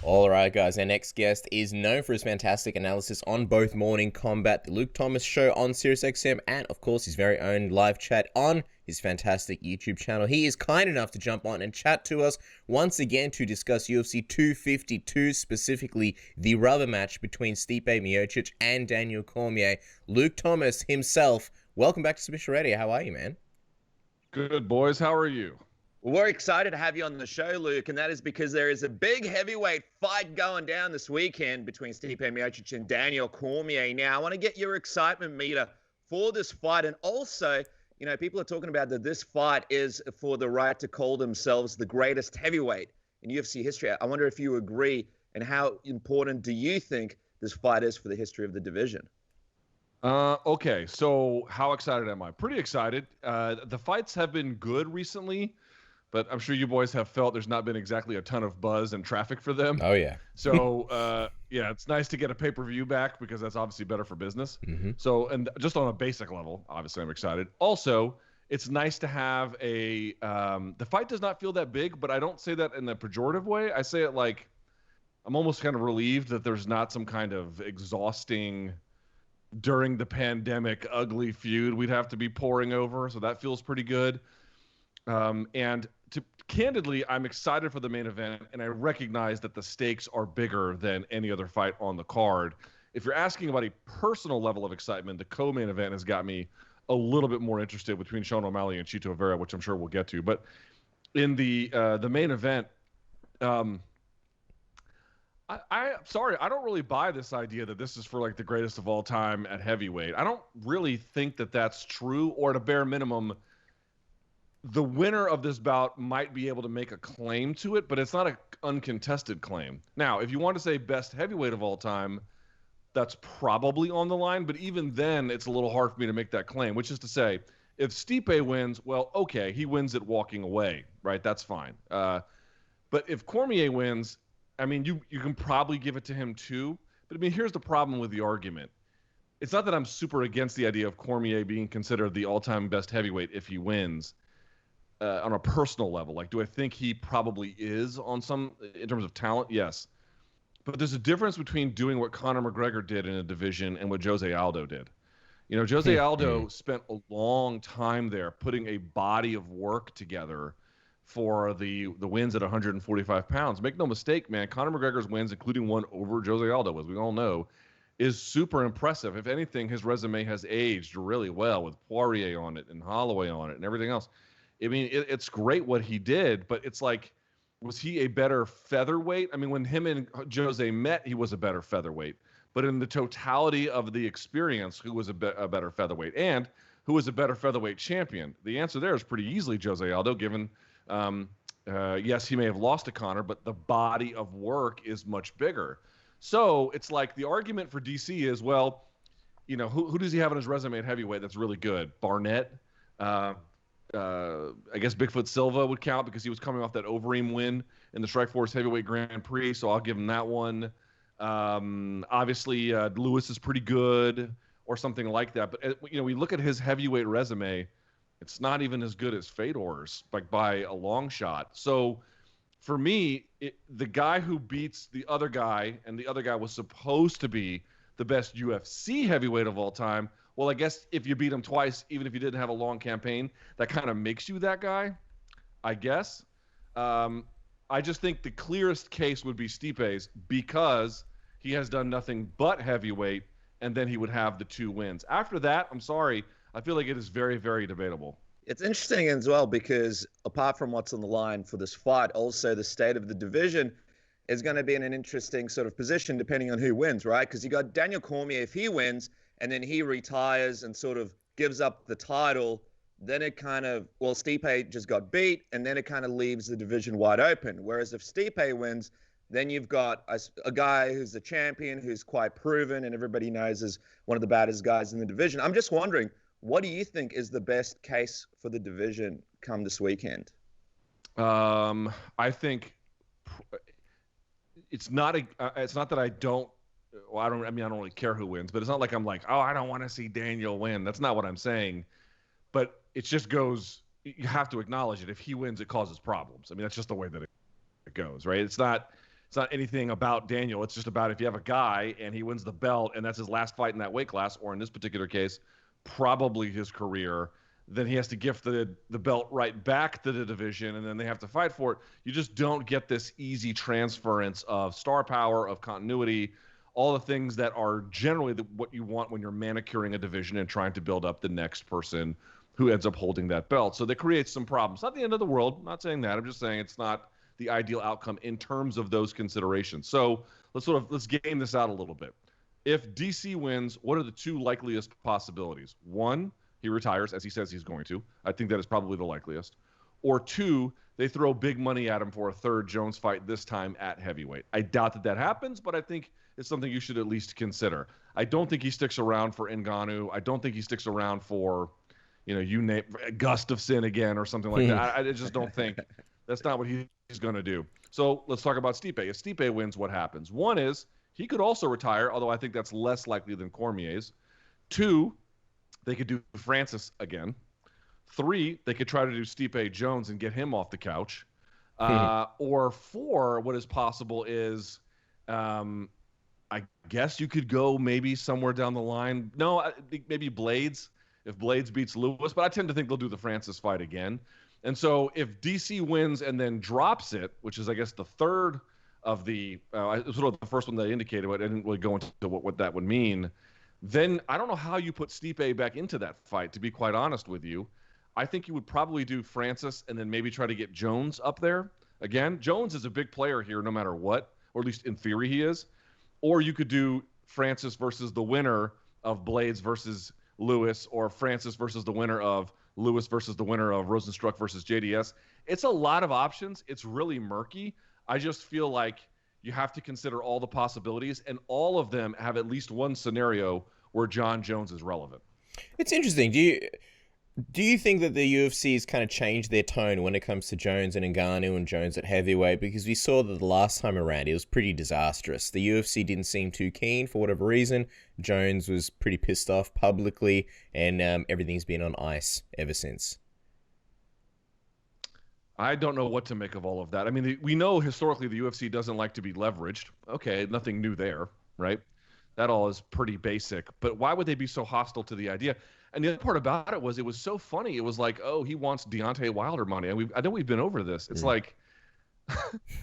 Alright guys, our next guest is known for his fantastic analysis on both Morning Combat, the Luke Thomas show on SiriusXM, and of course his very own live chat on his fantastic YouTube channel. He is kind enough to jump on and chat to us once again to discuss UFC 252, specifically the rubber match between Stipe Miocic and Daniel Cormier. Luke Thomas himself, welcome back to Submission Radio. How are you, man? Good, boys. How are you? Well, we're excited to have you on the show, Luke, and that is because there is a big heavyweight fight going down this weekend between Stipe Miocic and Daniel Cormier. Now, I want to get your excitement meter for this fight, and also, you know, people are talking about that this fight is for the right to call themselves the greatest heavyweight in UFC history. I wonder if you agree, and how important do you think this fight is for the history of the division? Okay, so how excited am I? Pretty excited. The fights have been good recently, but I'm sure you boys have felt there's not been exactly a ton of buzz and traffic for them. Oh, yeah. So, yeah, it's nice to get a pay-per-view back because that's obviously better for business. So, and just on a basic level, obviously I'm excited. Also, it's nice to have a the fight does not feel that big, but I don't say that in a pejorative way. I say it like I'm almost kind of relieved that there's not some kind of exhausting during the pandemic ugly feud we'd have to be pouring over. So that feels pretty good. Candidly, I'm excited for the main event, and I recognize that the stakes are bigger than any other fight on the card. If you're asking about a personal level of excitement, the co-main event has got me a little bit more interested between Sean O'Malley and Chito Vera, which I'm sure we'll get to. But in the main event, I'm sorry, I don't really buy this idea that this is for like the greatest of all time at heavyweight. I don't really think that that's true, or at a bare minimum, the winner of this bout might be able to make a claim to it, but it's not an uncontested claim. Now, if you want to say best heavyweight of all time, that's probably on the line, but even then, it's a little hard for me to make that claim, which is to say, if Stipe wins, well, okay, he wins it walking away, right? That's fine. But if Cormier wins, I mean, you can probably give it to him too, but I mean, here's the problem with the argument. It's not that I'm super against the idea of Cormier being considered the all-time best heavyweight if he wins. On a personal level, like, do I think he probably is on some, in terms of talent? Yes. But there's a difference between doing what Conor McGregor did in a division and what Jose Aldo did. You know, Jose Aldo spent a long time there putting a body of work together for the wins at 145 pounds. Make no mistake, man, Conor McGregor's wins, including one over Jose Aldo, as we all know, is super impressive. If anything, his resume has aged really well with Poirier on it and Holloway on it and everything else. I mean, it's great what he did, but it's like, was he a better featherweight? I mean, when him and Jose met, he was a better featherweight. But in the totality of the experience, who was a better featherweight, and who was a better featherweight champion? The answer there is pretty easily Jose Aldo, given, yes, he may have lost to Conor, but the body of work is much bigger. So it's like the argument for DC is, well, you know, who does he have on his resume at heavyweight that's really good? Barnett? I guess Bigfoot Silva would count because he was coming off that Overeem win in the Strikeforce Heavyweight Grand Prix, so I'll give him that one. Obviously, Lewis is pretty good, or something like that. But you know, we look at his heavyweight resume; it's not even as good as Fedor's, like by a long shot. So, for me, the guy who beats the other guy, and the other guy was supposed to be the best UFC heavyweight of all time. Well, I guess if you beat him twice, even if you didn't have a long campaign, that kind of makes you that guy, I guess. I just think the clearest case would be Stipe's because he has done nothing but heavyweight, and then he would have the 2 wins. After that, I'm sorry, I feel like it is very, very debatable. It's interesting as well because apart from what's on the line for this fight, also the state of the division is going to be in an interesting sort of position depending on who wins, right? Because you got Daniel Cormier, if he wins, and then he retires and sort of gives up the title, then it kind of, well, Stipe just got beat, and then it kind of leaves the division wide open. Whereas if Stipe wins, then you've got a guy who's the champion, who's quite proven, and everybody knows is one of the baddest guys in the division. I'm just wondering, what do you think is the best case for the division come this weekend? I think it's not that I don't. Well, I don't really care who wins, but it's not like I'm like, oh, I don't want to see Daniel win. That's not what I'm saying. But it just goes, you have to acknowledge it. If he wins, it causes problems. I mean, that's just the way that it goes, right? It's not, It's not anything about Daniel. It's just about if you have a guy and he wins the belt and that's his last fight in that weight class, or in this particular case, probably his career, then he has to gift the belt right back to the division, and then they have to fight for it. You just don't get this easy transference of star power, of continuity, all the things that are generally what you want when you're manicuring a division and trying to build up the next person who ends up holding that belt. So that creates some problems. Not the end of the world. I'm not saying that. I'm just saying it's not the ideal outcome in terms of those considerations. So let's game this out a little bit. If DC wins, what are the two likeliest possibilities? One, he retires, as he says he's going to. I think that is probably the likeliest. Or two, they throw big money at him for a third Jones fight, this time at heavyweight. I doubt that happens, but I think it's something you should at least consider. I don't think he sticks around for Ngannou. I don't think he sticks around for, you name Gustafsson again or something like that. I just don't think that's not what he's going to do. So let's talk about Stipe. If Stipe wins, what happens? One is he could also retire, although I think that's less likely than Cormier's. Two, they could do Francis again. Three, they could try to do Stipe Jones and get him off the couch. Or four, what is possible is, I guess you could go maybe somewhere down the line. No, I think maybe Blades, if Blades beats Lewis. But I tend to think they'll do the Francis fight again. And so if DC wins and then drops it, which is, I guess, the third of the sort of the first one that I indicated, but I didn't really go into what that would mean, then I don't know how you put Stipe back into that fight, to be quite honest with you. I think you would probably do Francis and then maybe try to get Jones up there. Again, Jones is a big player here no matter what, or at least in theory he is. Or you could do Francis versus the winner of Blades versus Lewis, or Francis versus the winner of Lewis versus the winner of Rosenstruck versus JDS. It's a lot of options. It's really murky. I just feel like you have to consider all the possibilities, and all of them have at least one scenario where John Jones is relevant. It's interesting. Do you think that the UFC has kind of changed their tone when it comes to Jones and Ngannou and Jones at heavyweight? Because we saw that the last time around it was pretty disastrous. The UFC didn't seem too keen for whatever reason. Jones was pretty pissed off publicly, and everything's been on ice ever since. I don't know what to make of all of that. I mean, we know historically the UFC doesn't like to be leveraged. Okay, nothing new there, right? That all is pretty basic. But why would they be so hostile to the idea? And the other part about it was so funny. It was like, oh, he wants Deontay Wilder money. And I know we've been over this. It's like,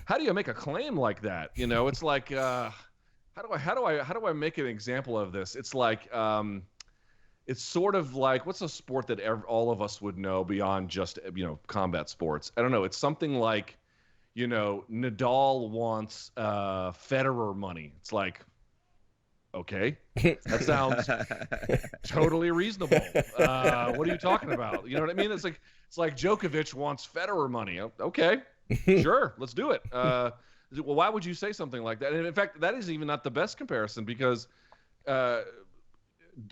how do you make a claim like that? It's like, how do I make an example of this? It's like, it's sort of like, what's a sport that all of us would know beyond just, combat sports? I don't know. It's something like, Nadal wants Federer money. It's like, okay, that sounds totally reasonable. What are you talking about? You know what I mean? It's like Djokovic wants Federer money. Okay, sure, let's do it. Well, why would you say something like that? And in fact, that is even not the best comparison, because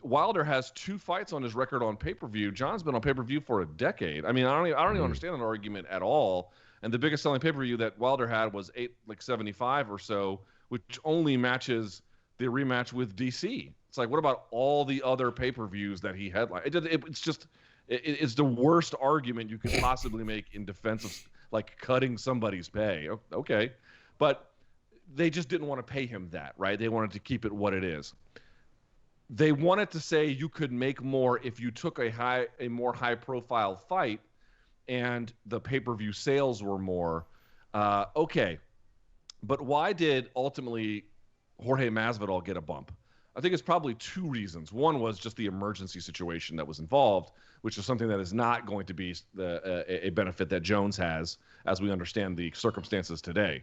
Wilder has 2 fights on his record on pay-per-view. John's been on pay-per-view for a decade. I mean, I don't even understand an argument at all. And the biggest selling pay-per-view that Wilder had was 75 or so, which only matches the rematch with DC. It's like, what about all the other pay-per-views that he had? It's the worst argument you could possibly make in defense of like cutting somebody's pay. Okay, but they just didn't want to pay him that, right? They wanted to keep it what it is. They wanted to say you could make more if you took a more high-profile fight, and the pay-per-view sales were more. Okay, but why did ultimately Jorge Masvidal get a bump? I think it's probably 2 reasons. One was just the emergency situation that was involved, which is something that is not going to be a benefit that Jones has, as we understand the circumstances today.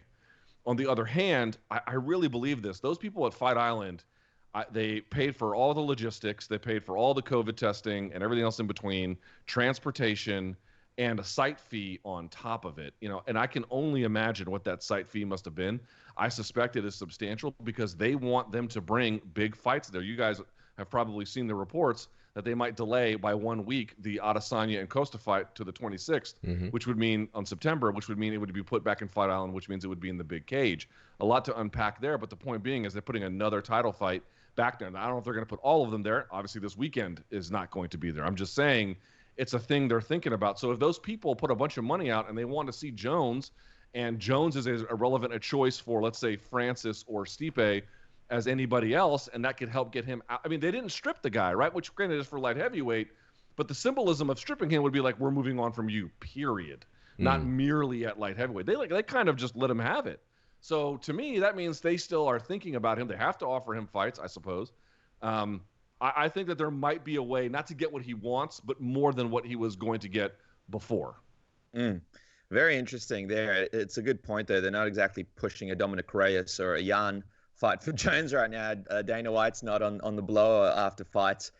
On the other hand, I really believe this. Those people at Fight Island, they paid for all the logistics. They paid for all the COVID testing and everything else in between, transportation, and a site fee on top of it. And I can only imagine what that site fee must have been. I suspect it is substantial, because they want them to bring big fights there. You guys have probably seen the reports that they might delay by 1 week the Adesanya and Costa fight to the 26th, which would mean on September, which would mean it would be put back in Fight Island, which means it would be in the big cage. A lot to unpack there, but the point being is they're putting another title fight back there. Now, I don't know if they're going to put all of them there. Obviously, this weekend is not going to be there. I'm just saying it's a thing they're thinking about. So if those people put a bunch of money out and they want to see Jones And Jones is as irrelevant a choice for, let's say, Francis or Stipe as anybody else, and that could help get him out. I mean, they didn't strip the guy, right? Which, granted, is for light heavyweight, but the symbolism of stripping him would be like, we're moving on from you, period. Not merely at light heavyweight. They kind of just let him have it. So to me, that means they still are thinking about him. They have to offer him fights, I suppose. I think that there might be a way not to get what he wants, but more than what he was going to get before. Very interesting there. It's a good point, though. They're not exactly pushing a Dominic Reyes or a Jan fight for Jones right now. Dana White's not on the blower after fights,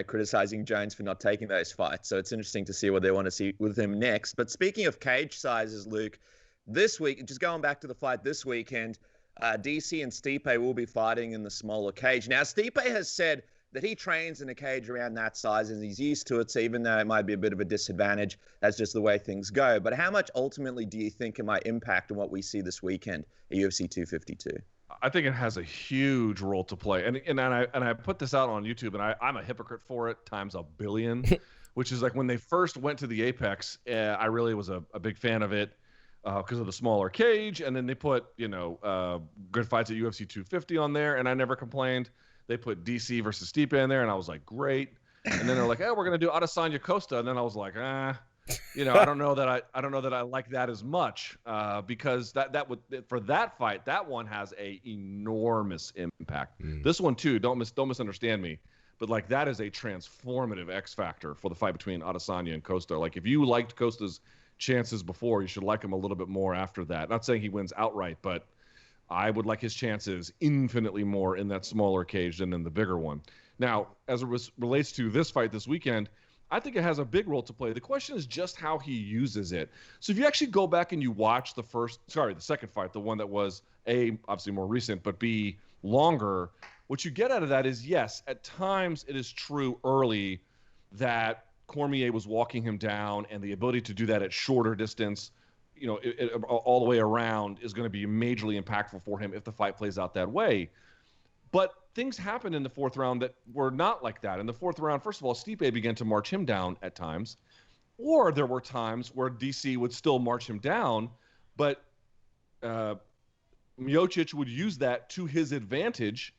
criticizing Jones for not taking those fights. So it's interesting to see what they want to see with him next. But speaking of cage sizes, Luke, this week, just going back to the fight this weekend, DC and Stipe will be fighting in the smaller cage. Now, Stipe has said that he trains in a cage around that size and he's used to it. So even though it might be a bit of a disadvantage, that's just the way things go. But how much ultimately do you think it might impact on what we see this weekend at UFC 252? I think it has a huge role to play. And I put this out on YouTube, and I'm a hypocrite for it times a billion, which is like when they first went to the Apex, I really was a big fan of it because of the smaller cage. And then they put, good fights at UFC 250 on there, and I never complained. They put DC versus Stipe in there, and I was like, great. And then they're like, we're going to do Adesanya Costa. And then I was like, I don't know that I like that as much because that would, for that fight, that one has a enormous impact. This one too, don't misunderstand me, but like that is a transformative X factor for the fight between Adesanya and Costa. Like if you liked Costa's chances before, you should like him a little bit more after that. Not saying he wins outright, but I would like his chances infinitely more in that smaller cage than in the bigger one. Now, as it relates to this fight this weekend, I think it has a big role to play. The question is just how he uses it. So if you actually go back and you watch the second fight, the one that was A, obviously more recent, but B, longer, what you get out of that is, yes, at times it is true early that Cormier was walking him down, and the ability to do that at shorter distance, all the way around is going to be majorly impactful for him if the fight plays out that way. But things happened in the fourth round that were not like that. In the fourth round, first of all, Stipe began to march him down at times, or there were times where DC would still march him down, but Miocic would use that to his advantage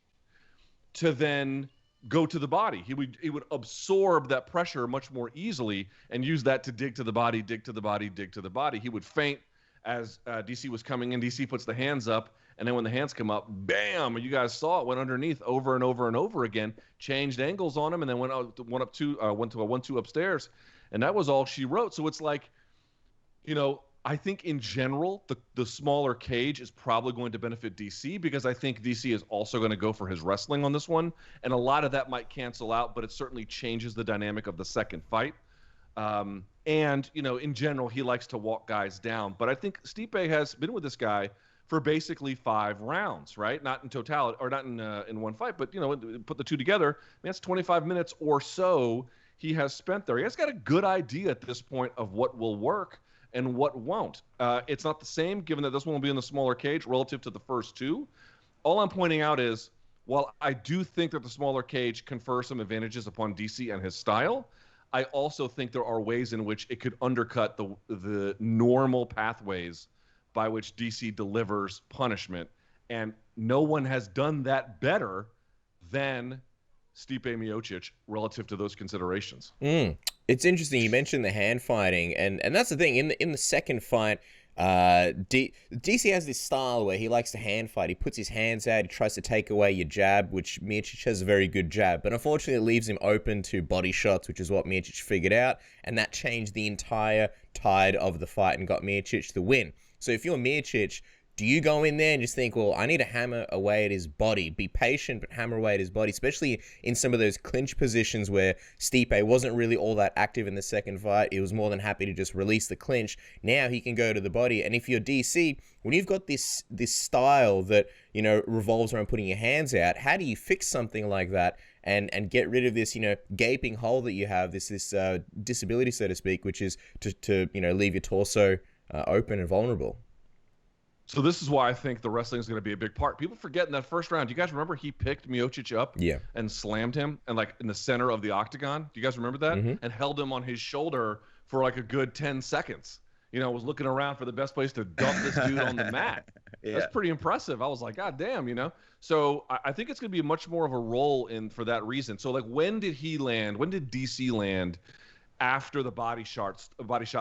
to then go to the body. He would absorb that pressure much more easily and use that to dig to the body, dig to the body, dig to the body. He would feint as DC was coming in. DC puts the hands up, and then when the hands come up, bam! You guys saw it, went underneath over and over and over again, changed angles on him, and then went to a 1-2 upstairs, and that was all she wrote. So it's like, I think in general, the smaller cage is probably going to benefit DC because I think DC is also going to go for his wrestling on this one. And a lot of that might cancel out, but it certainly changes the dynamic of the second fight. And, in general, he likes to walk guys down. But I think Stipe has been with this guy for basically 5 rounds, right? Not in totality, or not in one fight, but, put the two together. I mean, that's 25 minutes or so he has spent there. He has got a good idea at this point of what will work and what won't. It's not the same, given that this one will be in the smaller cage relative to the first two. All I'm pointing out is, while I do think that the smaller cage confers some advantages upon DC and his style, I also think there are ways in which it could undercut the normal pathways by which DC delivers punishment. And no one has done that better than Stipe Miocic relative to those considerations. It's interesting you mentioned the hand fighting, and that's the thing. In the second fight, DC has this style where he likes to hand fight. He puts his hands out, he tries to take away your jab, which Miocic has a very good jab, but unfortunately it leaves him open to body shots, which is what Miocic figured out, and that changed the entire tide of the fight and got Miocic the win. So if you're Miocic, do you go in there and just think, well, I need to hammer away at his body, be patient, but hammer away at his body, especially in some of those clinch positions where Stipe wasn't really all that active in the second fight. He was more than happy to just release the clinch. Now he can go to the body. And if you're DC, when you've got this style that, revolves around putting your hands out, how do you fix something like that and get rid of this, gaping hole that you have, this disability, so to speak, which is to leave your torso open and vulnerable? So this is why I think the wrestling is going to be a big part. People forget in that first round, do you guys remember he picked Miocic up and slammed him and in the center of the octagon? Do you guys remember that? And held him on his shoulder for a good 10 seconds. was looking around for the best place to dump this dude on the mat. Yeah. That's pretty impressive. I was like, God damn, So I think it's going to be much more of a role for that reason. So, like, when did he land? When did DC land after the body shots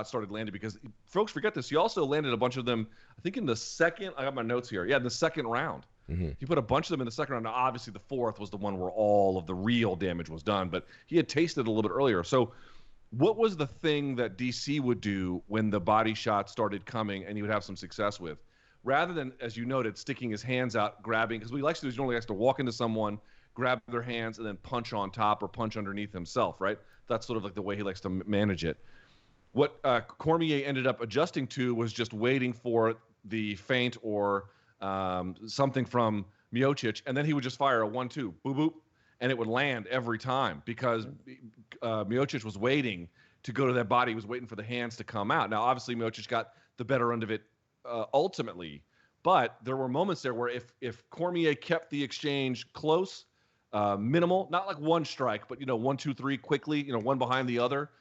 started landing? Because folks forget this. He also landed a bunch of them, I think, in the second. I got my notes here. Yeah, in the second round. Mm-hmm. He put a bunch of them in the second round. Now, obviously, the fourth was the one where all of the real damage was done, but he had tasted a little bit earlier. So, what was the thing that DC would do when the body shots started coming and he would have some success with? Rather than, as you noted, sticking his hands out, grabbing, because what he likes to do is normally likes to walk into someone, grab their hands, and then punch on top or punch underneath himself, right? That's sort of like the way he likes to manage it. What Cormier ended up adjusting to was just waiting for the feint or something from Miocic, and then he would just fire a 1-2, boop, boop, and it would land every time because Miocic was waiting to go to that body. He was waiting for the hands to come out. Now, obviously, Miocic got the better end of it ultimately, but there were moments there where if Cormier kept the exchange close, minimal, not like one strike, but 1, 2, 3 quickly, one behind the other,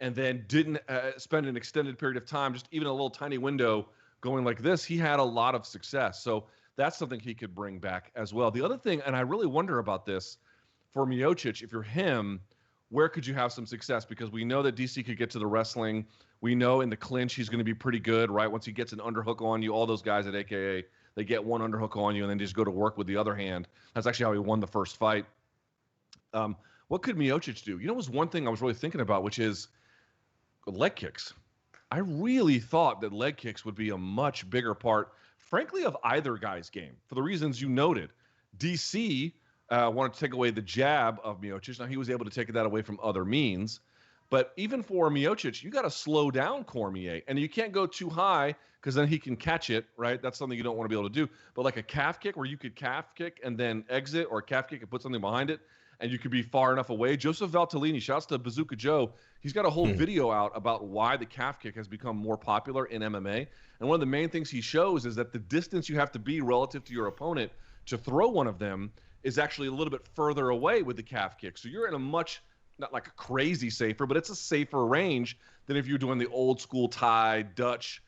and then didn't spend an extended period of time, just even a little tiny window going like this, he had a lot of success. So that's something he could bring back as well. The other thing, and I really wonder about this for Miocic, if you're him, where could you have some success? Because we know that DC could get to the wrestling. We know in the clinch he's going to be pretty good, right? Once he gets an underhook on you, all those guys at AKA, they get one underhook on you and then just go to work with the other hand. That's actually how he won the first fight. What could Miocic do? Was one thing I was really thinking about, which is leg kicks. I really thought that leg kicks would be a much bigger part, frankly, of either guy's game for the reasons you noted. DC wanted to take away the jab of Miocic. Now, he was able to take that away from other means. But even for Miocic, you got to slow down Cormier. And you can't go too high because then he can catch it, right? That's something you don't want to be able to do. But like a calf kick where you could calf kick and then exit, or a calf kick and put something behind it, and you could be far enough away. Joseph Valtellini, shouts to Bazooka Joe, he's got a whole video out about why the calf kick has become more popular in MMA. And one of the main things he shows is that the distance you have to be relative to your opponent to throw one of them is actually a little bit further away with the calf kick. So you're in a much, not like a crazy safer, but it's a safer range than if you're doing the old school Thai, Dutch,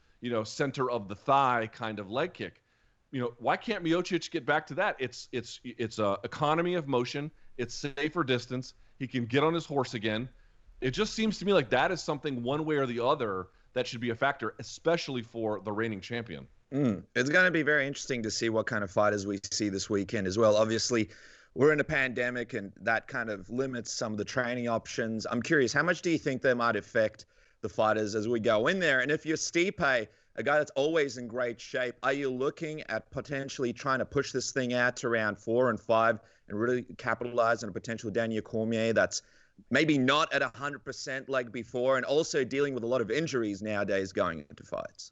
center of the thigh kind of leg kick. Why can't Miocic get back to that? It's economy of motion. It's safer distance. He can get on his horse again. It just seems to me like that is something one way or the other that should be a factor, especially for the reigning champion. It's going to be very interesting to see what kind of fighters we see this weekend as well. Obviously, we're in a pandemic, and that kind of limits some of the training options. I'm curious, how much do you think that might affect the fighters as we go in there? And if you're Stipe, a guy that's always in great shape, are you looking at potentially trying to push this thing out to round 4 and 5 and really capitalize on a potential Daniel Cormier that's maybe not at 100% like before, and also dealing with a lot of injuries nowadays going into fights?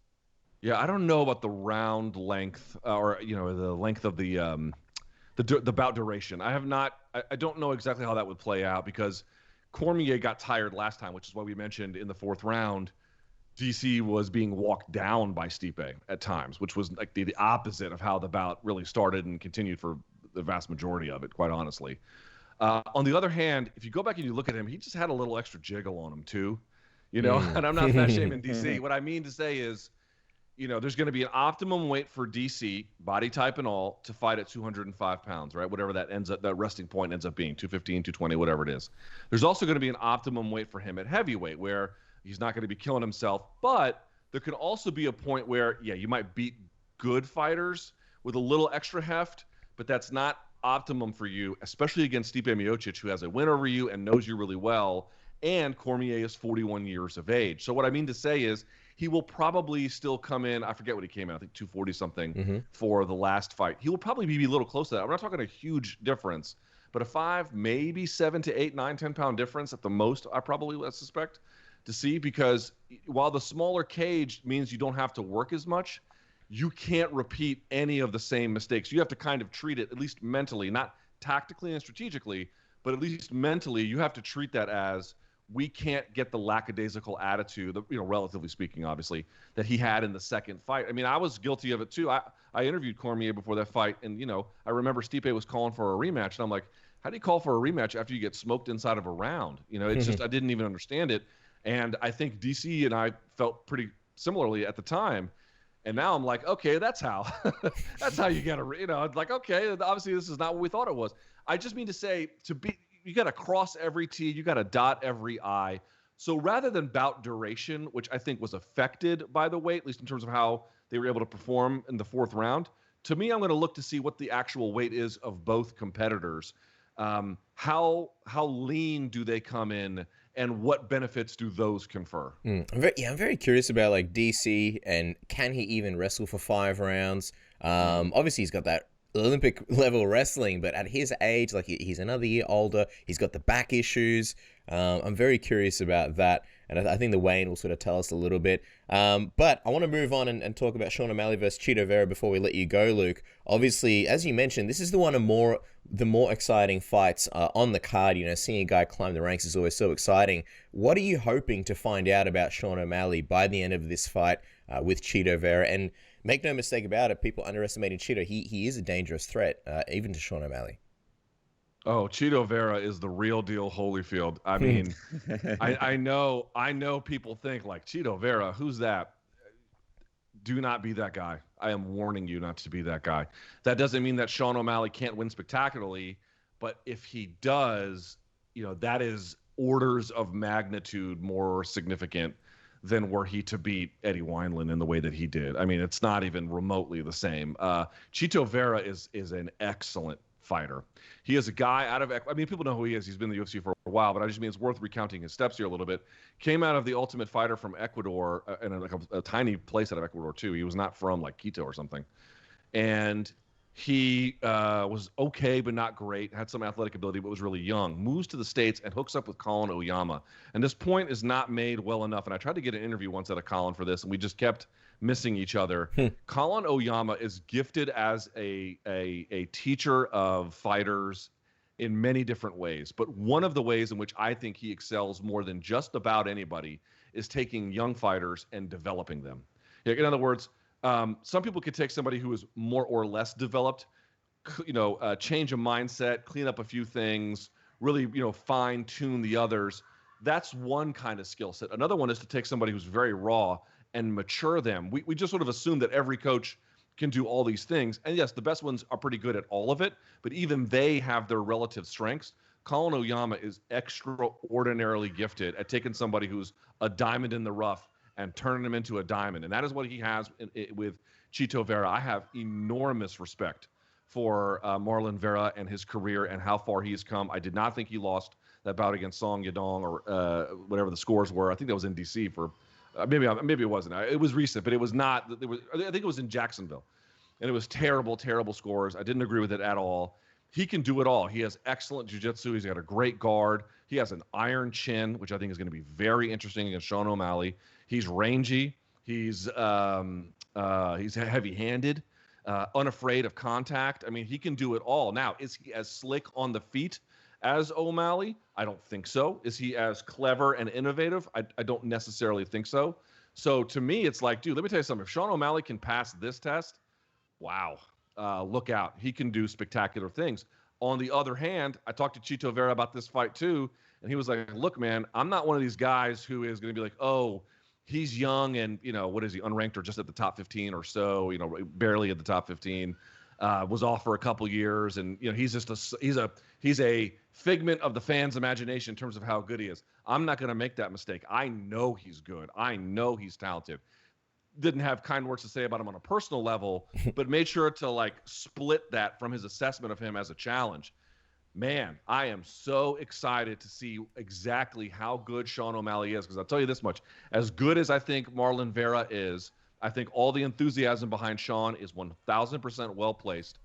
Yeah, I don't know about the round length or the length of the bout duration. I don't know exactly how that would play out because Cormier got tired last time, which is why we mentioned in the 4th round, DC was being walked down by Stipe at times, which was like the opposite of how the bout really started and continued for the vast majority of it, quite honestly. On the other hand, if you go back and you look at him, he just had a little extra jiggle on him too, and I'm not fat shaming DC. What I mean to say is, there's going to be an optimum weight for DC, body type and all, to fight at 205 pounds, right? Whatever that resting point ends up being, 215, 220, whatever it is. There's also going to be an optimum weight for him at heavyweight where he's not going to be killing himself, but there could also be a point where, you might beat good fighters with a little extra heft, but that's not optimum for you, especially against Stipe Miocic, who has a win over you and knows you really well, and Cormier is 41 years of age. So what I mean to say is he will probably still come in, I forget what he came in, I think 240-something for the last fight. He will probably be a little close to that. We're not talking a huge difference, but a 5, maybe 7 to 8, 9, 10-pound difference at the most, I probably suspect, to see, because while the smaller cage means you don't have to work as much, you can't repeat any of the same mistakes. You have to kind of treat it, at least mentally, not tactically and strategically, but at least mentally, you have to treat that as, we can't get the lackadaisical attitude, relatively speaking, obviously, that he had in the second fight. I mean, I was guilty of it too. I interviewed Cormier before that fight, and, I remember Stipe was calling for a rematch, and I'm like, how do you call for a rematch after you get smoked inside of a round? It's just, I didn't even understand it. And I think DC and I felt pretty similarly at the time. And now I'm like, okay, that's how you got to, it's like, okay, obviously this is not what we thought it was. I just mean to say, you got to cross every T, you got to dot every I. So rather than bout duration, which I think was affected by the weight, at least in terms of how they were able to perform in the 4th round, to me, I'm going to look to see what the actual weight is of both competitors. How lean do they come in, and what benefits do those confer? I'm very curious about like DC, and can he even wrestle for 5 rounds? Obviously he's got that Olympic level wrestling, but at his age, like he's another year older, he's got the back issues. I'm very curious about that, and I think the weigh-in will sort of tell us a little bit. But I want to move on and talk about Sean O'Malley versus Chito Vera before we let you go, Luke. Obviously, as you mentioned, this is the more exciting fights on the card. Seeing a guy climb the ranks is always so exciting. What are you hoping to find out about Sean O'Malley by the end of this fight with Chito Vera? And make no mistake about it, people underestimating Chito. He is a dangerous threat, even to Sean O'Malley. Oh, Chito Vera is the real deal Holyfield. I mean, I know people think like, Chito Vera, who's that? Do not be that guy. I am warning you not to be that guy. That doesn't mean that Sean O'Malley can't win spectacularly, but if he does, that is orders of magnitude more significant than were he to beat Eddie Wineland in the way that he did. I mean, it's not even remotely the same. Chito Vera is an excellent fighter. He is a guy out of, I mean, people know who he is. He's been in the UFC for a while, but I just mean it's worth recounting his steps here a little bit. Came out of the Ultimate Fighter from Ecuador, and like a tiny place out of Ecuador too. He was not from like Quito or something. And he was okay, but not great. Had some athletic ability, but was really young. Moves to the States and hooks up with Colin Oyama. And this point is not made well enough. And I tried to get an interview once out of Colin for this, and we just kept missing each other. Colin Oyama is gifted as a teacher of fighters in many different ways. But one of the ways in which I think he excels more than just about anybody is taking young fighters and developing them. In other words, some people could take somebody who is more or less developed, change a mindset, clean up a few things, really, fine tune the others. That's one kind of skill set. Another one is to take somebody who's very raw and mature them. We just sort of assume that every coach can do all these things. And yes, the best ones are pretty good at all of it, but even they have their relative strengths. Colin Oyama is extraordinarily gifted at taking somebody who's a diamond in the rough and turning him into a diamond. And that is what he has with Chito Vera. I have enormous respect for Marlon Vera and his career and how far he has come. I did not think he lost that bout against Song Yadong or whatever the scores were. I think that was in DC for maybe it wasn't. It was recent, but it was not. I think it was in Jacksonville, and it was terrible scores. I didn't agree with it at all. He can do it all. He has excellent jiu-jitsu. He's got a great guard. He has an iron chin, which I think is going to be very interesting against Sean O'Malley. He's rangy. He's heavy-handed, unafraid of contact. I mean, he can do it all. Now, is he as slick on the feet as O'Malley? I don't think so. Is he as clever and innovative? I don't necessarily think so. So to me, it's like, dude, let me tell you something. If Sean O'Malley can pass this test, wow, look out. He can do spectacular things. On the other hand, I talked to Chito Vera about this fight too, and he was like, look, man, I'm not one of these guys who is going to be like, oh, he's young and, what is he, unranked or just at the top 15 or so, barely at the top 15. Was off for a couple years, and he's just he's a figment of the fans' imagination in terms of how good he is. I'm not going to make that mistake. I know he's good. I know he's talented. Didn't have kind words to say about him on a personal level, but made sure to split that from his assessment of him as a challenge. Man, I am so excited to see exactly how good Sean O'Malley is, because I'll tell you this much: as good as I think Marlon Vera is, I think all the enthusiasm behind Sean is 1,000% well placed.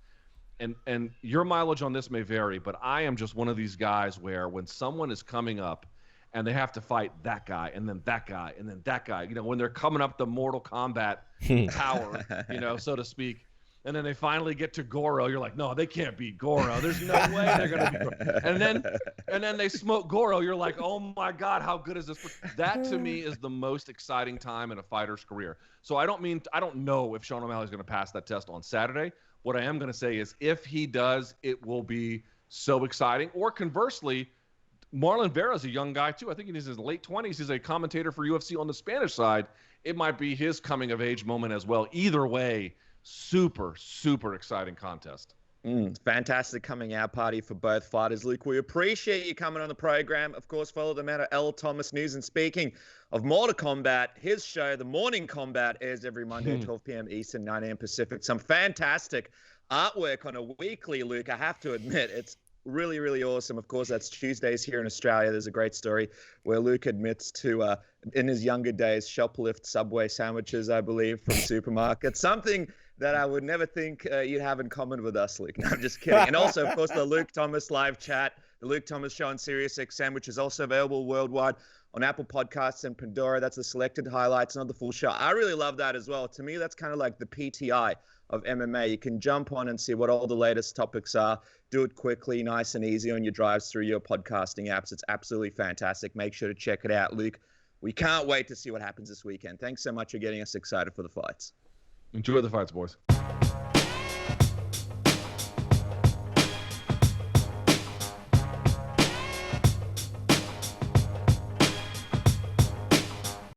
And your mileage on this may vary, but I am just one of these guys where when someone is coming up and they have to fight that guy and then that guy and then that guy, when they're coming up the Mortal Kombat tower, so to speak, and then they finally get to Goro, you're like, no, they can't beat Goro. There's no way they're going to beat Goro. And then they smoke Goro. You're like, oh my God, how good is this? That to me is the most exciting time in a fighter's career. So I don't know if Sean O'Malley is going to pass that test on Saturday. What I am going to say is if he does, it will be so exciting. Or conversely, Marlon Vera is a young guy too. I think he's in his late 20s. He's a commentator for UFC on the Spanish side. it might be his coming of age moment as well. Either way, super, super exciting contest. Fantastic coming out party for both fighters, Luke. We appreciate you coming on the program. Of course, follow them at L Thomas News. And speaking of Mortal Kombat, his show, The Morning Combat, airs every Monday at 12 p.m. Eastern, 9 a.m. Pacific. Some fantastic artwork on a weekly, Luke. I have to admit, it's really, really awesome. Of course, that's Tuesdays here in Australia. There's a great story where Luke admits to, in his younger days, shoplift Subway sandwiches, I believe, from supermarkets. Something that I would never think you'd have in common with us, Luke. No, I'm just kidding. And also, of course, the Luke Thomas live chat, the Luke Thomas Show on SiriusXM, which is also available worldwide on Apple Podcasts and Pandora. That's the selected highlights, not the full show. I really love that as well. To me, that's kind of like the PTI of MMA. You can jump on and see what all the latest topics are. Do it quickly, nice and easy on your drives through your podcasting apps. It's absolutely fantastic. Make sure to check it out, Luke. We can't wait to see what happens this weekend. Thanks so much for getting us excited for the fights. Enjoy the fights, boys.